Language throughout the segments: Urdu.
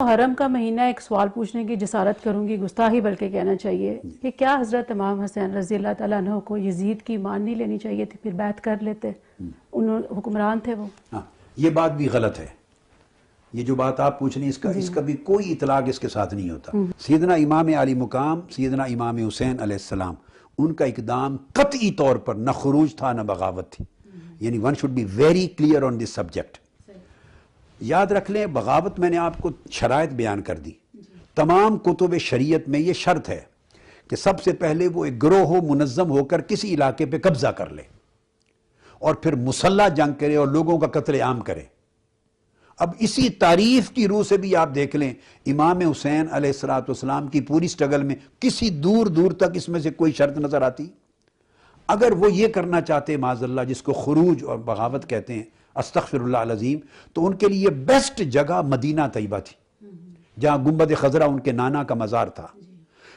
حرم کا مہینہ ایک سوال پوچھنے کی جسارت کروں گی، گستاخی بلکہ کہنا چاہیے کہ کیا حضرت امام حسین رضی اللہ تعالیٰ عنہ کو یزید کی مان نہیں لینی چاہیے تھی، پھر بیعت کر لیتے؟ انہوں حکمران تھے وہ۔ یہ بات بھی غلط ہے۔ یہ جو بات آپ پوچھ رہی ہیں اس کا بھی کوئی اطلاق اس کے ساتھ نہیں ہوتا۔ سیدنا امام علی مقام سیدنا امام حسین علیہ السلام، ان کا اقدام قطعی طور پر نہ خروج تھا نہ بغاوت تھی، یعنی one should be very clear on this subject. یاد رکھ لیں، بغاوت میں نے آپ کو شرائط بیان کر دی۔ تمام کتب شریعت میں یہ شرط ہے کہ سب سے پہلے وہ ایک گروہ ہو، منظم ہو کر کسی علاقے پہ قبضہ کر لے اور پھر مسلح جنگ کرے اور لوگوں کا قتل عام کرے۔ اب اسی تعریف کی روح سے بھی آپ دیکھ لیں، امام حسین علیہ السلام کی پوری سٹرگل میں کسی دور دور تک اس میں سے کوئی شرط نظر آتی؟ اگر وہ یہ کرنا چاہتے معاذ اللہ، جس کو خروج اور بغاوت کہتے ہیں، استغفر اللہ العظیم، تو ان کے لیے بیسٹ جگہ مدینہ طیبہ تھی، جہاں گنبد خضرا ان کے نانا کا مزار تھا،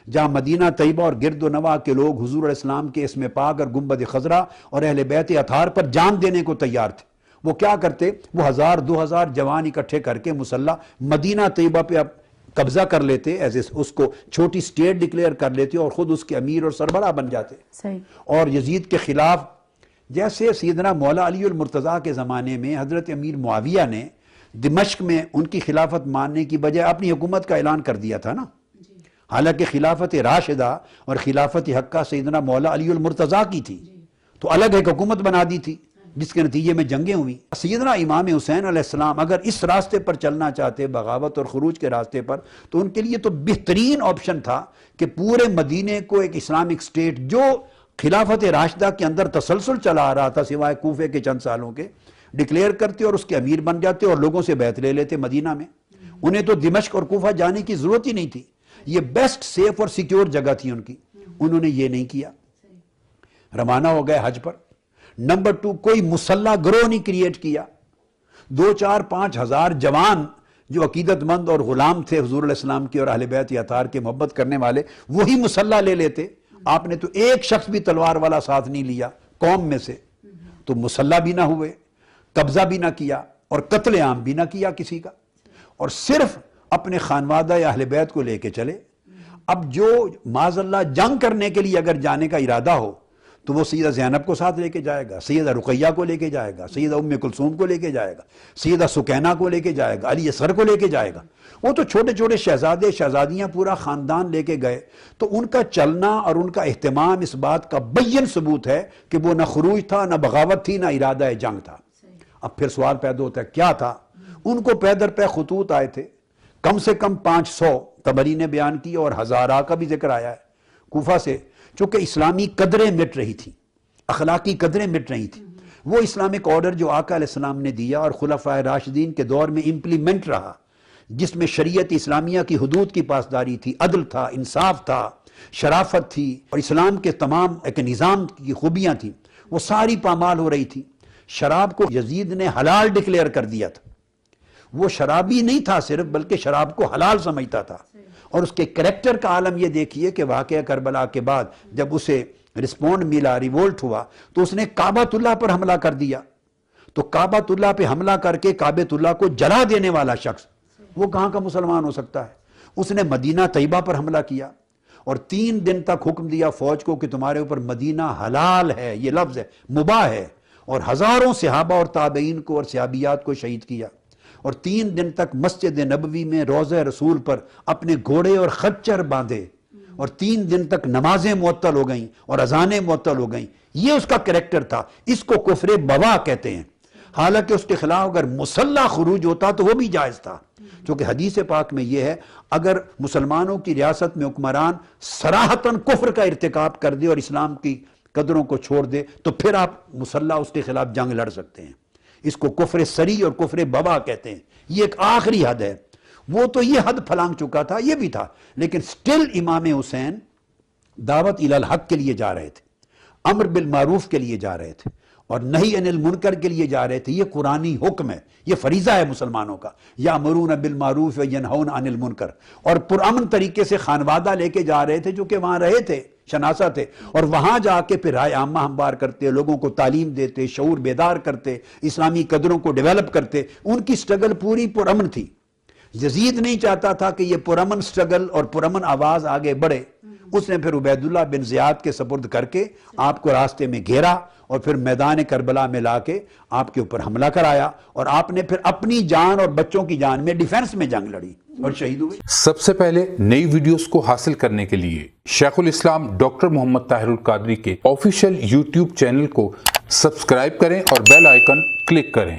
جہاں مدینہ طیبہ اور گرد و نواح کے لوگ حضور علیہ السلام کے اسم پاک اور گنبد خضرا اور اہل بیت اطہار پر جان دینے کو تیار تھے۔ وہ کیا کرتے؟ وہ 1000-2000 جوان اکٹھے کر کے مسلح مدینہ طیبہ پہ اب قبضہ کر لیتے، اس کو چھوٹی سٹیٹ ڈکلیئر کر لیتے اور خود اس کے امیر اور سربراہ بن جاتے۔ اور یزید کے خلاف، جیسے سیدنا مولا علی المرتضیٰ کے زمانے میں حضرت امیر معاویہ نے دمشق میں ان کی خلافت ماننے کی بجائے اپنی حکومت کا اعلان کر دیا تھا نا، حالانکہ خلافت راشدہ اور خلافت حقہ سیدنا مولا علی المرتضیٰ کی تھی، تو الگ ایک حکومت بنا دی تھی جس کے نتیجے میں جنگیں ہوئی۔ سیدنا امام حسین علیہ السلام اگر اس راستے پر چلنا چاہتے، بغاوت اور خروج کے راستے پر، تو ان کے لیے تو بہترین آپشن تھا کہ پورے مدینے کو ایک اسلامک سٹیٹ جو خلافت راشدہ کے اندر تسلسل چلا آ رہا تھا سوائے کوفے کے چند سالوں کے، ڈکلیئر کرتے اور اس کے امیر بن جاتے اور لوگوں سے بیعت لے لیتے مدینہ میں۔ انہیں تو دمشق اور کوفہ جانے کی ضرورت ہی نہیں تھی، یہ بیسٹ سیف اور سیکیور جگہ تھی ان کی۔ انہوں نے یہ نہیں کیا، روانہ ہو گئے حج پر۔ نمبر 2، کوئی مسلح گروہ نہیں کریٹ کیا۔ 2-4-5 ہزار جوان جو عقیدت مند اور غلام تھے حضور علیہ السلام کے اور اہل بیت اطہار کے محبت کرنے والے، وہی مسلح لے لیتے۔ آپ نے تو ایک شخص بھی تلوار والا ساتھ نہیں لیا قوم میں سے، تو مسلح بھی نہ ہوئے، قبضہ بھی نہ کیا اور قتل عام بھی نہ کیا کسی کا، اور صرف اپنے خانوادہ یا اہل بیت کو لے کے چلے۔ اب جو معاذ اللہ جنگ کرنے کے لیے اگر جانے کا ارادہ ہو تو وہ سیدہ زینب کو ساتھ لے کے جائے گا، سیدہ رقیہ کو لے کے جائے گا، سیدہ ام کلثوم کو لے کے جائے گا، سیدہ سکینہ کو لے کے جائے گا، علی اصغر کو لے کے جائے گا۔ وہ تو چھوٹے چھوٹے شہزادے شہزادیاں پورا خاندان لے کے گئے، تو ان کا چلنا اور ان کا اہتمام اس بات کا بین ثبوت ہے کہ وہ نہ خروج تھا، نہ بغاوت تھی، نہ ارادہ جنگ تھا۔ اب پھر سوال پیدا ہوتا ہے کیا تھا؟ ان کو پے در پے خطوط آئے تھے، کم سے کم 500 طبری نے بیان کی اور 1000 کا بھی ذکر آیا ہے کوفہ سے، چونکہ اسلامی قدریں مٹ رہی تھی، اخلاقی قدریں مٹ رہی تھیں۔ وہ اسلامک آرڈر جو آقا علیہ السلام نے دیا اور خلفائے راشدین کے دور میں امپلیمنٹ رہا، جس میں شریعت اسلامیہ کی حدود کی پاسداری تھی، عدل تھا، انصاف تھا، شرافت تھی اور اسلام کے تمام ایک نظام کی خوبیاں تھیں، وہ ساری پامال ہو رہی تھی۔ شراب کو یزید نے حلال ڈکلیئر کر دیا تھا، وہ شرابی نہیں تھا صرف، بلکہ شراب کو حلال سمجھتا تھا۔ اور اس کے کریکٹر کا عالم یہ دیکھیے کہ واقعہ کربلا کے بعد جب اسے رسپونڈ ملا، ریوولٹ ہوا، تو اس نے کعبۃ اللہ پر حملہ کر دیا۔ تو کعبۃ اللہ پہ حملہ کر کے کعبۃ اللہ کو جلا دینے والا شخص وہ کہاں کا مسلمان ہو سکتا ہے؟ اس نے مدینہ طیبہ پر حملہ کیا اور 3 دن تک حکم دیا فوج کو کہ تمہارے اوپر مدینہ حلال ہے، یہ لفظ ہے، مباح ہے، اور ہزاروں صحابہ اور تابعین کو اور صحابیات کو شہید کیا۔ اور 3 دن تک مسجد نبوی میں روضہ رسول پر اپنے گھوڑے اور خچر باندھے، اور 3 دن تک نمازیں معطل ہو گئیں اور اذانیں معطل ہو گئیں۔ یہ اس کا کریکٹر تھا، اس کو کفر بوا کہتے ہیں۔ حالانکہ اس کے خلاف اگر مسلح خروج ہوتا تو وہ بھی جائز تھا، کیونکہ حدیث پاک میں یہ ہے اگر مسلمانوں کی ریاست میں حکمران صراحتاً کفر کا ارتکاب کر دے اور اسلام کی قدروں کو چھوڑ دے تو پھر آپ مسلح اس کے خلاف جنگ لڑ سکتے ہیں۔ اس کو کفر سری اور کفر بوا کہتے ہیں۔ یہ ایک آخری حد ہے، وہ تو یہ حد پھلانگ چکا تھا، یہ بھی تھا، لیکن سٹل امام حسین دعوت الی الحق کے لیے جا رہے تھے، امر بالمعروف کے لیے جا رہے تھے اور نہی عن المنکر کے لیے جا رہے تھے۔ یہ قرآنی حکم ہے، یہ فریضہ ہے مسلمانوں کا، یامرون بالمعروف وینہون عن المنکر۔ اور پرامن طریقے سے خانوادہ لے کے جا رہے تھے جو کہ وہاں رہے تھے، شناسہ تھے، اور وہاں جا کے پھر رائے عامہ ہموار کرتے، لوگوں کو تعلیم دیتے، شعور بیدار کرتے، اسلامی قدروں کو ڈیولپ کرتے۔ ان کی سٹرگل پوری پرامن تھی۔ یزید نہیں چاہتا تھا کہ یہ پرامن سٹرگل اور پرامن آواز آگے بڑھے، اس نے پھر عبید اللہ بن زیاد کے سپرد کر کے آپ کو راستے میں گھیرا اور پھر میدان کربلا میں لا کے آپ کے اوپر حملہ کرایا، اور آپ نے پھر اپنی جان اور بچوں کی جان میں ڈیفنس میں جنگ لڑی اور شہید ہوئے۔ سب سے پہلے نئی ویڈیوز کو حاصل کرنے کے لیے شیخ الاسلام ڈاکٹر محمد طاہر القادری کے آفیشیل یوٹیوب چینل کو سبسکرائب کریں اور بیل آئیکن کلک کریں۔